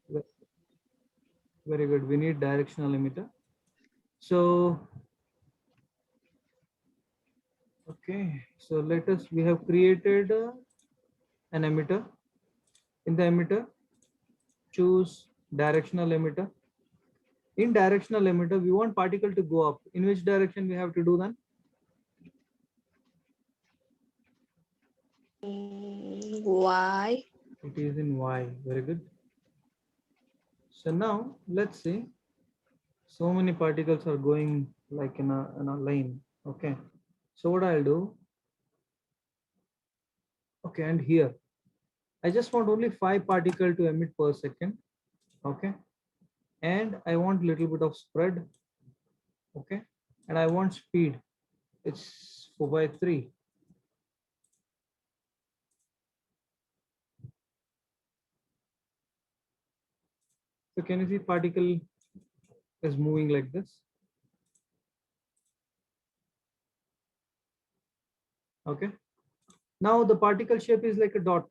Very good. We need directional emitter. So, okay. So let us, we have created an emitter. In the emitter, choose directional emitter. In directional emitter, we want particle to go up. In which direction we have to do then? Y. It is in Y. Very good. So now let's see. So many particles are going like in a line. Okay. So what I'll do, okay, and here I just want only 5 particle to emit per second. Okay. And I want little bit of spread. Okay. And I want speed. It's 4 by 3. So can you see particle is moving like this? Okay. Now the particle shape is like a dot.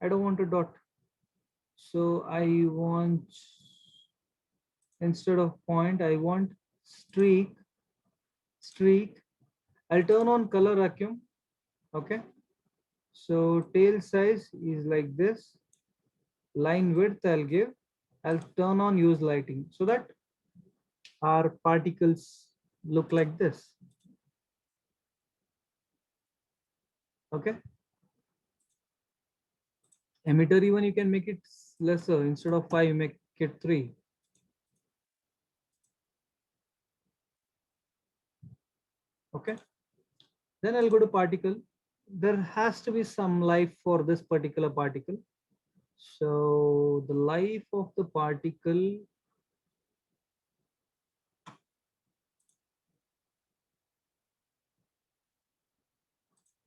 I don't want a dot. So I want, instead of point, I want streak. Streak. I'll turn on color vacuum. Okay. So tail size is like this. Line width I'll give. I'll turn on use lighting so that our particles look like this. Okay. Emitter, even you can make it lesser. Instead of 5, make it 3. Okay. Then I'll go to particle. There has to be some life for this particular particle. So the life of the particle,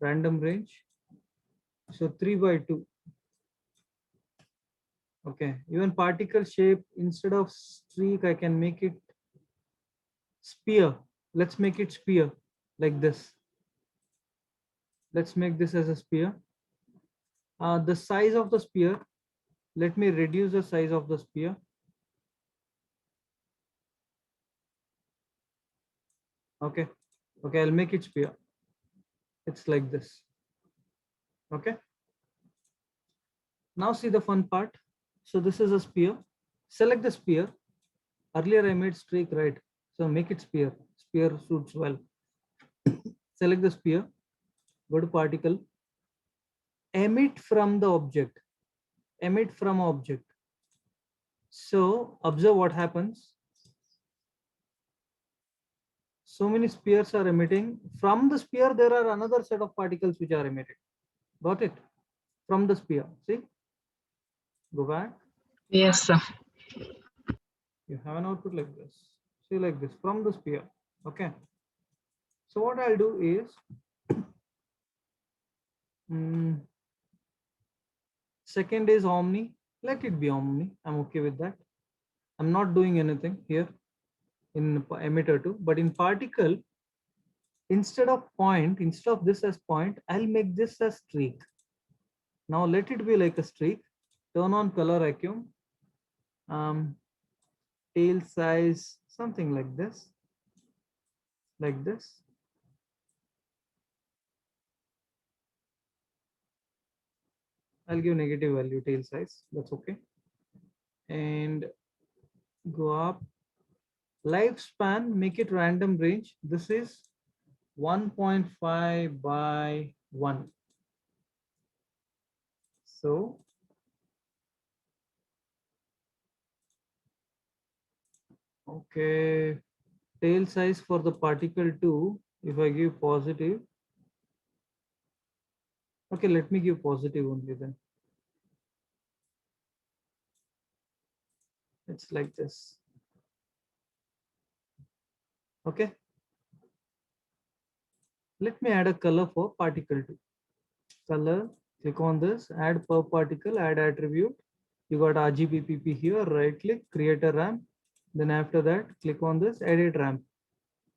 random range. So 3 by 2. Okay. Even particle shape, instead of streak, I can make it sphere. Let's make it sphere like this. Let's make this as a sphere. The size of the sphere, let me reduce the size of the sphere. Okay. Okay, I'll make it sphere. It's like this. Okay. Now see the fun part. So this is a sphere. Select the sphere. Earlier I made streak, right? So make it sphere. Sphere suits well. Select the sphere. Go to particle. Emit from the object. Emit from object. So observe what happens. So many spheres are emitting. From the sphere, there are another set of particles which are emitted. Got it? From the sphere. See? Go back. Yes, sir. You have an output like this. See, like this from the sphere. Okay. So what I'll do is, second is omni. Let it be omni. I'm okay with that. I'm not doing anything here in emitter 2, but in particle, instead of point, instead of this as point, I'll make this as streak. Now let it be like a streak. Turn on color vacuum. Tail size, something like this. Like this. I'll give negative value tail size. That's okay. And go up. Lifespan, make it random range. This is 1.5 by 1. So okay, tail size for the particle 2, if I give positive, okay, let me give positive only then. It's like this. Okay. Let me add a color for particle 2. Color, click on this, add per particle, add attribute. You got RGBPP here, right click, create a ramp. Then after that, click on this, edit ramp.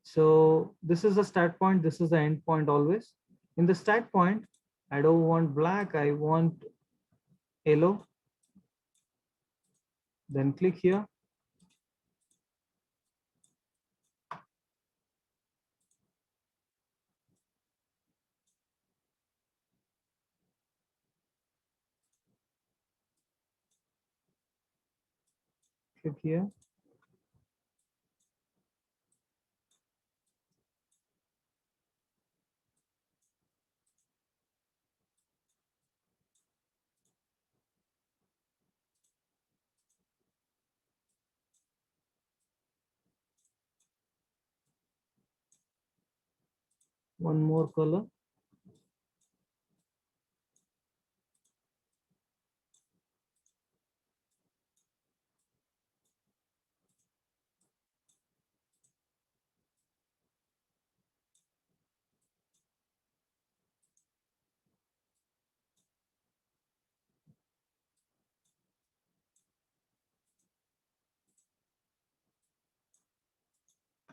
So this is the start point, this is the end point always. In the start point, I don't want black, I want yellow. Then click here. Click here. One more color.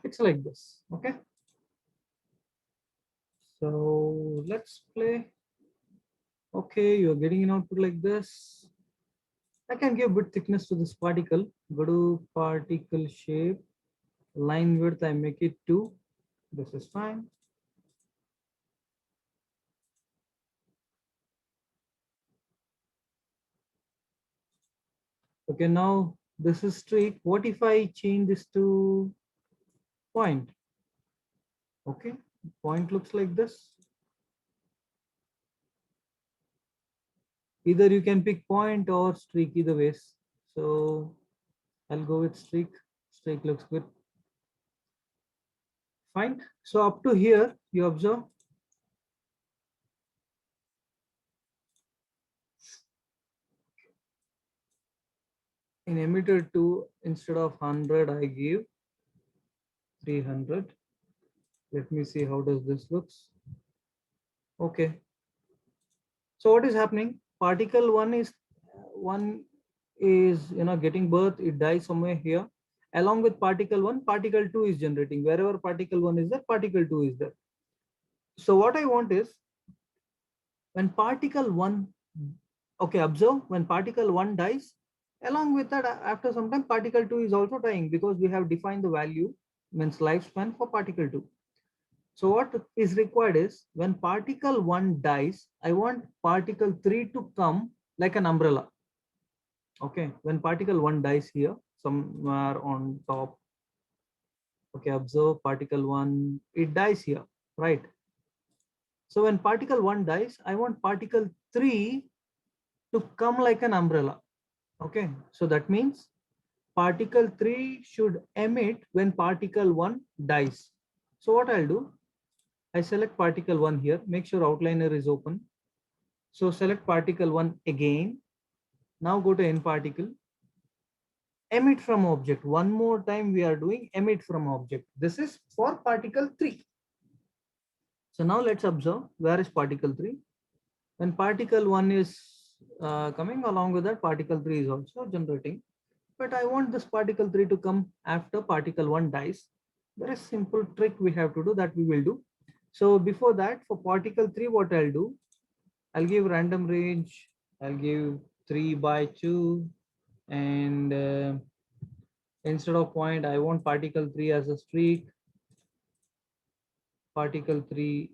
It's like this. Okay. So let's play. Okay, you're getting an output like this. I can give bit thickness to this particle. Go to particle shape, line width, I make it 2. This is fine. Okay, now this is streak. What if I change this to point? Okay, point looks like this. Either you can pick point or streak, either ways. So I'll go with streak. Streak looks good. Fine. So up to here, you observe. In emitter 2, instead of 100, I give 300. Let me see how does this looks. Okay. So what is happening? Particle one is getting birth. It dies somewhere here. Along with particle 1, particle 2 is generating. Wherever particle 1 is there, particle 2 is there. So what I want is when particle 1, okay, observe when particle 1 dies, along with that, after some time, particle 2 is also dying because we have defined the value, means lifespan for particle 2. So what is required is when particle 1 dies, I want particle 3 to come like an umbrella. Okay, when particle 1 dies here, somewhere on top. Okay, observe particle 1, it dies here, right? So when particle 1 dies, I want particle 3 to come like an umbrella. Okay, so that means particle 3 should emit when particle 1 dies. So what I'll do, I select particle 1 here, make sure outliner is open. So select particle 1 again. Now go to end particle. Emit from object. One more time we are doing emit from object. This is for particle 3. So now let's observe where is particle 3. When particle 1 is coming, along with that particle 3 is also generating. But I want this particle 3 to come after particle 1 dies. There is simple trick we have to do that we will do. So before that, for particle 3, what I'll do, I'll give random range. I'll give 3 by 2, and instead of point, I want particle 3 as a streak. Particle 3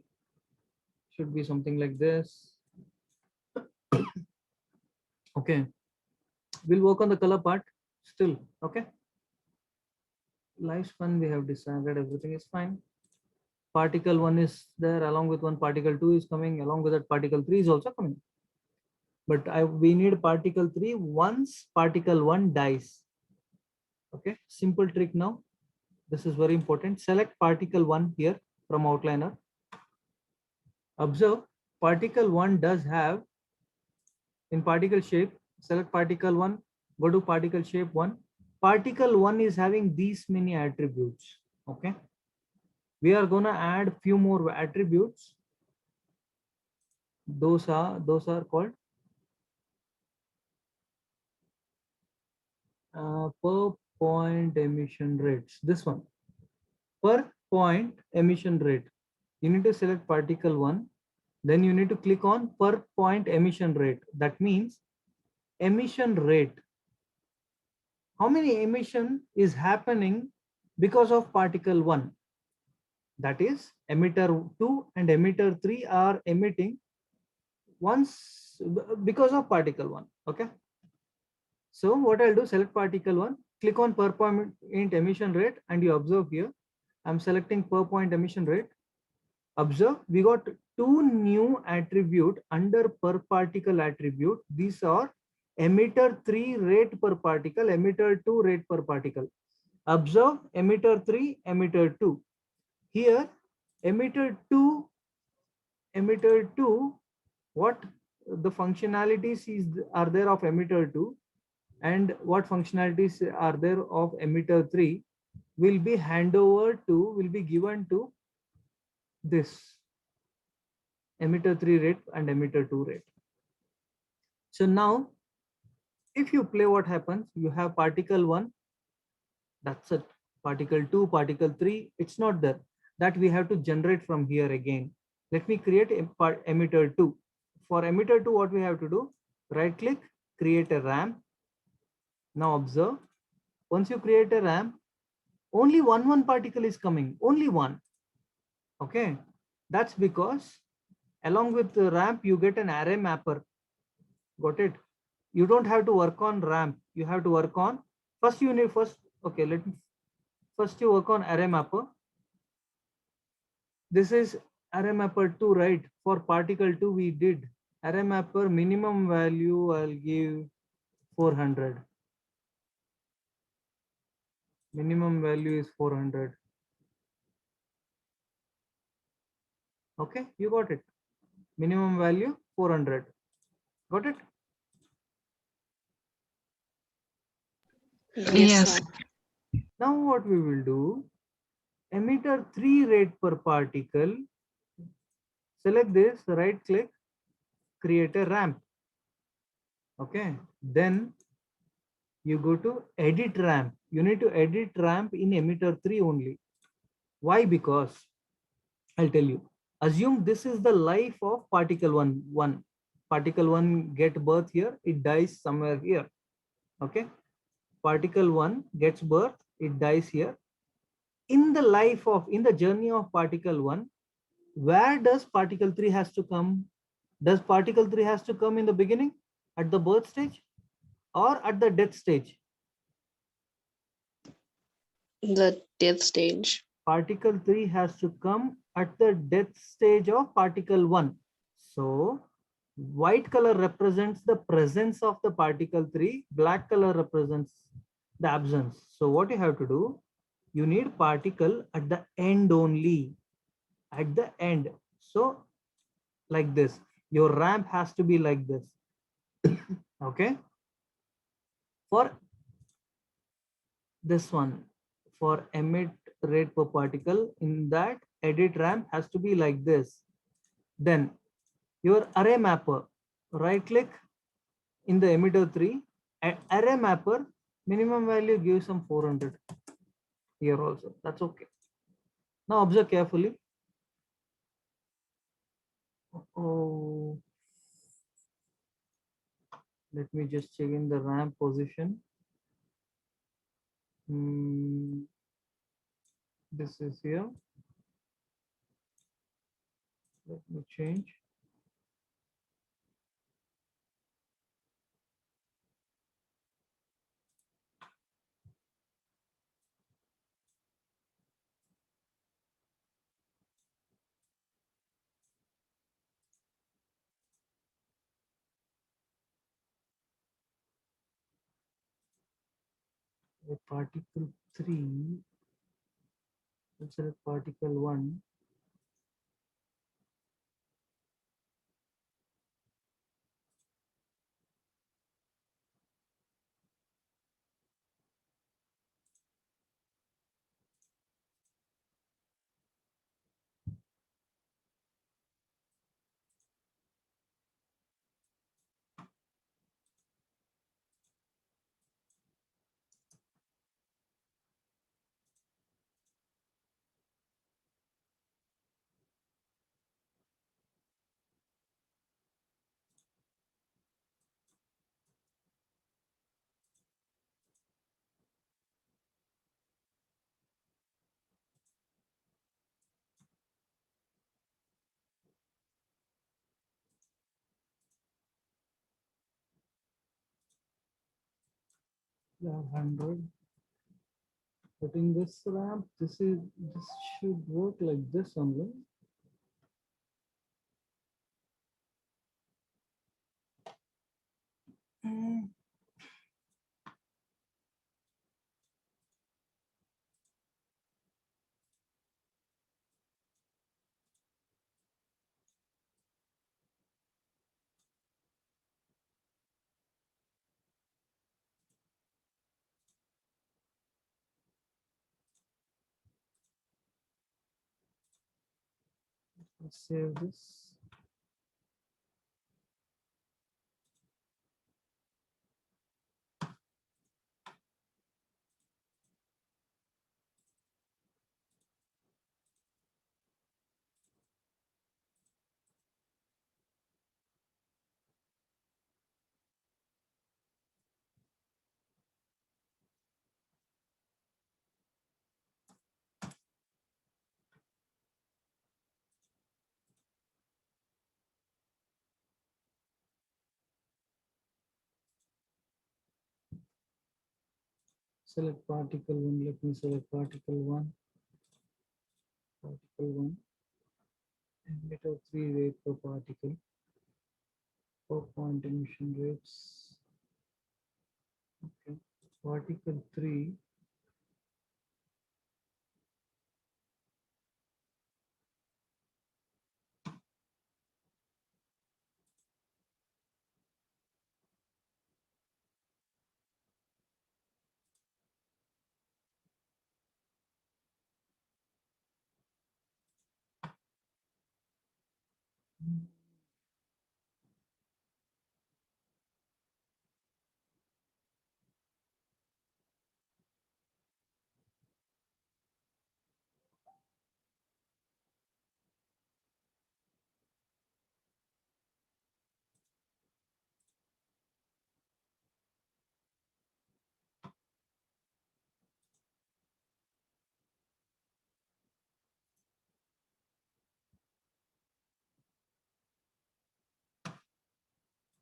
should be something like this. Okay, we'll work on the color part still. Okay, lifespan we have decided, everything is fine. Particle 1 is there, along with one particle 2 is coming, along with that particle 3 is also coming. But we need particle 3 once particle 1 dies. Okay, simple trick now. This is very important. Select particle 1 here from outliner. Observe particle 1 does have in particle shape. Select particle 1, go to particle shape 1. Particle 1 is having these many attributes. Okay, we are going to add few more attributes. Those are called per point emission rates. This one, per point emission rate. You need to select particle 1, then you need to click on per point emission rate. That means emission rate. how many emission is happening because of particle 1? That is, emitter 2 and emitter 3 are emitting once because of particle 1. Okay. So what I'll do, select particle 1, click on per point emission rate, and you observe here, I'm selecting per point emission rate. Observe, we got two new attribute under per particle attribute. These are emitter 3 rate per particle, emitter 2 rate per particle. Observe emitter 3, emitter 2. Here, emitter 2, what the functionalities are there of emitter 2 and what functionalities are there of emitter 3 will be given to this emitter 3 rate and emitter 2 rate. So now if you play, what happens, you have particle 1, that's it. Particle 2, particle 3, it's not there. That we have to generate from here again. Let me create a emitter 2. For emitter 2, what we have to do, right click, create a ramp. Now observe, once you create a ramp, only one particle is coming, only one. Okay, that's because along with the ramp, you get an array mapper. Got it? You don't have to work on ramp. You have to work on, first you need okay, first you work on array mapper. This is array mapper 2, right? For particle 2, we did array mapper minimum value, I'll give 400. Minimum value is 400. Okay, you got it. Minimum value 400. Got it? Yes, sir. Now what we will do, emitter 3 rate per particle, select this, right click, create a ramp. Okay, then you go to edit ramp. You need to edit ramp in emitter 3 only. Why? Because I'll tell you, assume this is the life of particle 1. Particle 1 get birth here, it dies somewhere here. Okay, particle 1 gets birth, it dies here. In the journey of particle 1, where does particle 3 has to come? Does particle 3 has to come in the beginning, at the birth stage, or at the death stage? The death stage. Particle 3 has to come at the death stage of particle 1. So white color represents the presence of the particle 3, black color represents the absence. So what you have to do, you need particle at the end only, at the end. So like this, your ramp has to be like this. Okay, for this one, for emit rate per particle, in that edit ramp has to be like this. Then your array mapper, right click in the emitter 3, array mapper minimum value gives some 400 here also, that's okay. Now observe carefully. Oh, let me just check in the ramp position. This is here. Let me change. Particle 3, let's select particle 1. Yeah, 100. Putting this ramp, this should work like this only. Let's save this. Select particle one. Let me select particle one. Particle one. Emitter 3 rate per particle. 4-point emission rates. Okay. Particle 3.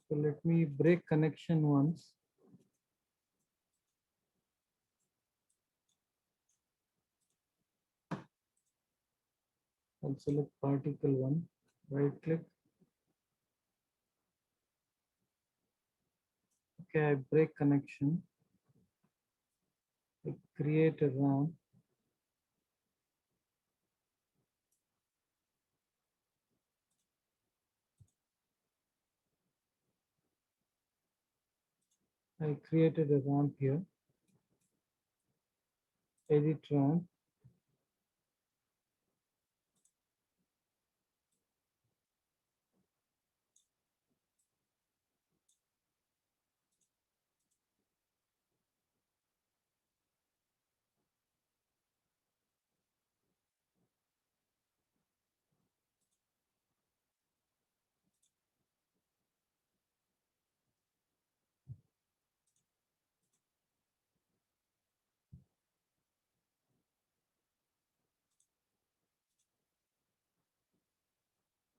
So let me break connection once. I'll select particle one. Right click. Okay, I break connection. I create a RAM. I created a ramp here. Edit ramp.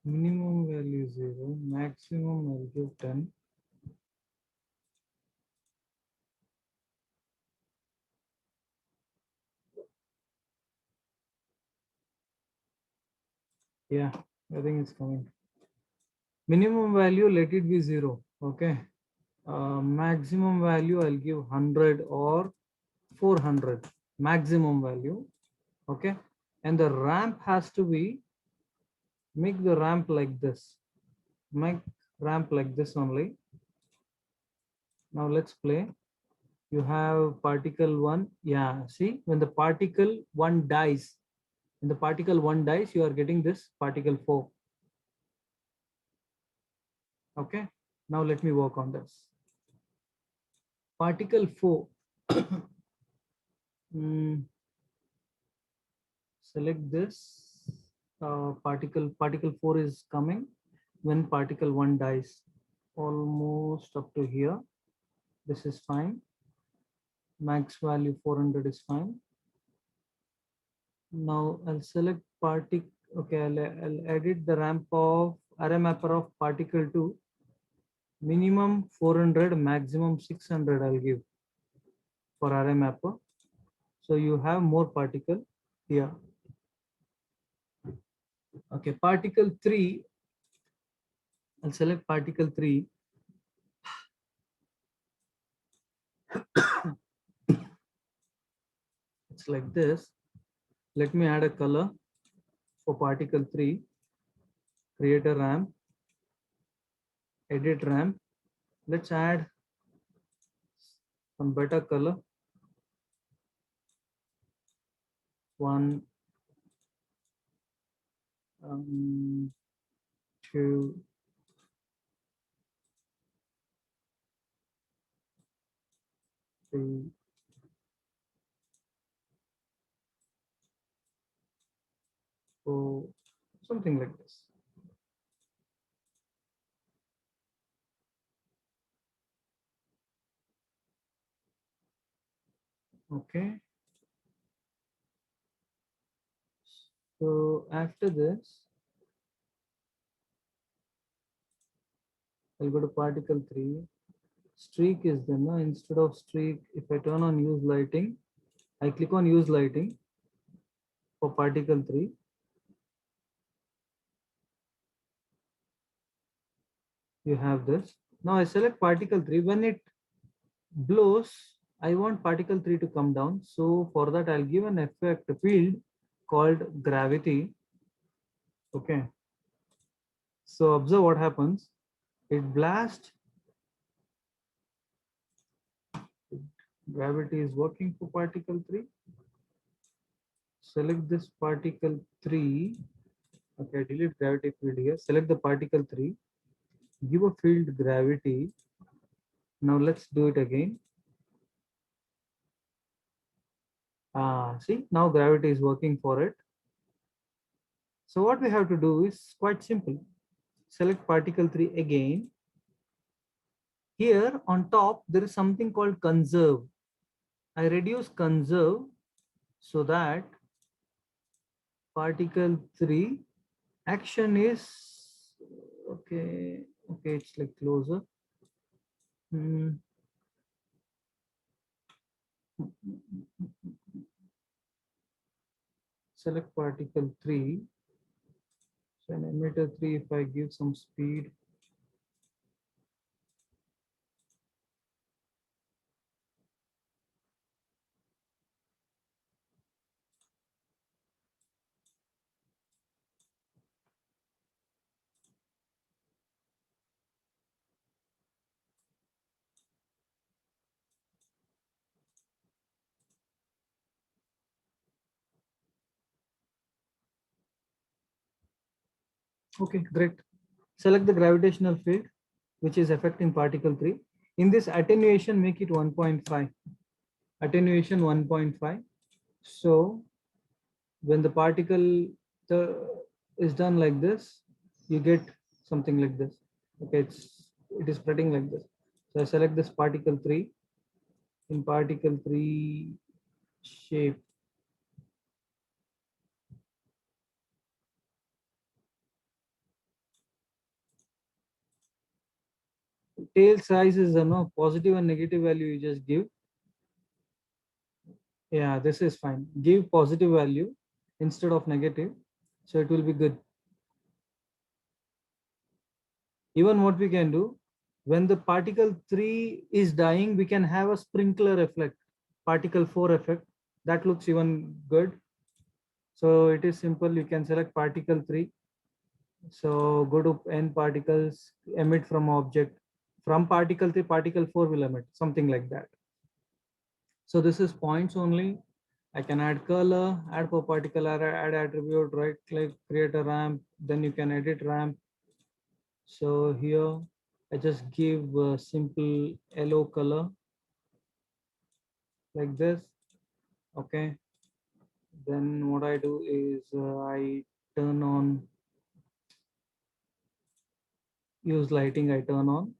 Minimum value 0. Maximum I'll give 10. Yeah, I think it's coming. Minimum value, let it be 0. Okay. Maximum value, I'll give 100 or 400. Maximum value. Okay. And the ramp has to be, make the ramp like this. Make ramp like this only. Now let's play. You have particle 1. Yeah, see, when the particle 1 dies, when the particle 1 dies, you are getting this particle 4. Okay. Now let me work on this. Particle 4. Select this. Particle 4 is coming when particle 1 dies. Almost up to here. This is fine. Max value 400 is fine. Now I'll select particle. Okay, I'll edit the ramp of array mapper of particle 2. Minimum 400, maximum 600 I'll give. for array mapper. So you have more particle here. Okay, particle 3. I'll select particle 3. It's like this. Let me add a color for particle 3. Create a ramp. Edit ramp. Let's add some better color. 1, 2, 3, 4, something like this. Okay. So after this, I'll go to particle 3. Streak is there. No? Instead of streak, if I turn on use lighting, I click on use lighting for particle 3. You have this. Now I select particle 3. When it blows, I want particle 3 to come down. So for that, I'll give an effect field called gravity. Okay. So observe what happens. It blasts. Gravity is working for particle 3. Select this particle 3. Okay, delete gravity field here. Select the particle 3. Give a field gravity. Now let's do it again. See, now gravity is working for it. So what we have to do is quite simple. Select particle 3 again. Here on top, there is something called conserve. I reduce conserve so that particle 3 action is okay. Okay, it's like closer. Select particle 3. So in emitter 3, if I give some speed, okay, great. Select the gravitational field, which is affecting particle 3. In this attenuation, make it 1.5. Attenuation 1.5. So when the particle is done like this, you get something like this. Okay, it is spreading like this. So I select this particle 3. In particle 3 shape, tail size is no positive and negative value you just give. Yeah, this is fine. Give positive value instead of negative. So it will be good. Even what we can do, when the particle 3 is dying, we can have a sprinkler effect, particle 4 effect. That looks even good. So it is simple. You can select particle 3. So go to n particles, emit from object. From particle 3, particle 4 will emit, something like that. So this is points only. I can add color, add per particle, add attribute, right click, create a ramp. Then you can edit ramp. So here I just give a simple yellow color like this. Okay. Then what I do is I turn on use lighting. I turn on.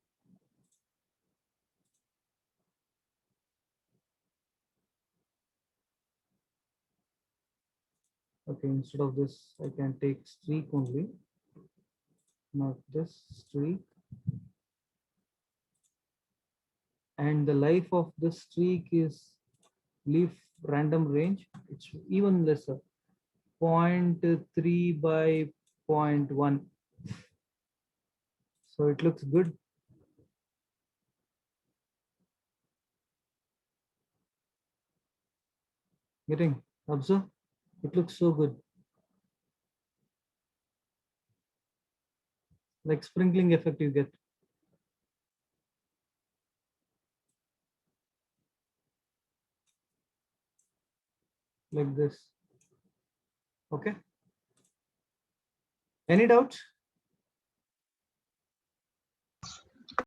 Okay, instead of this, I can take streak only, not this streak. And the life of the streak is leaf random range, it's even lesser, 0.3 by 0.1. So it looks good. Getting, observe, it looks so good. Like sprinkling effect you get. Like this. Okay. Any doubts?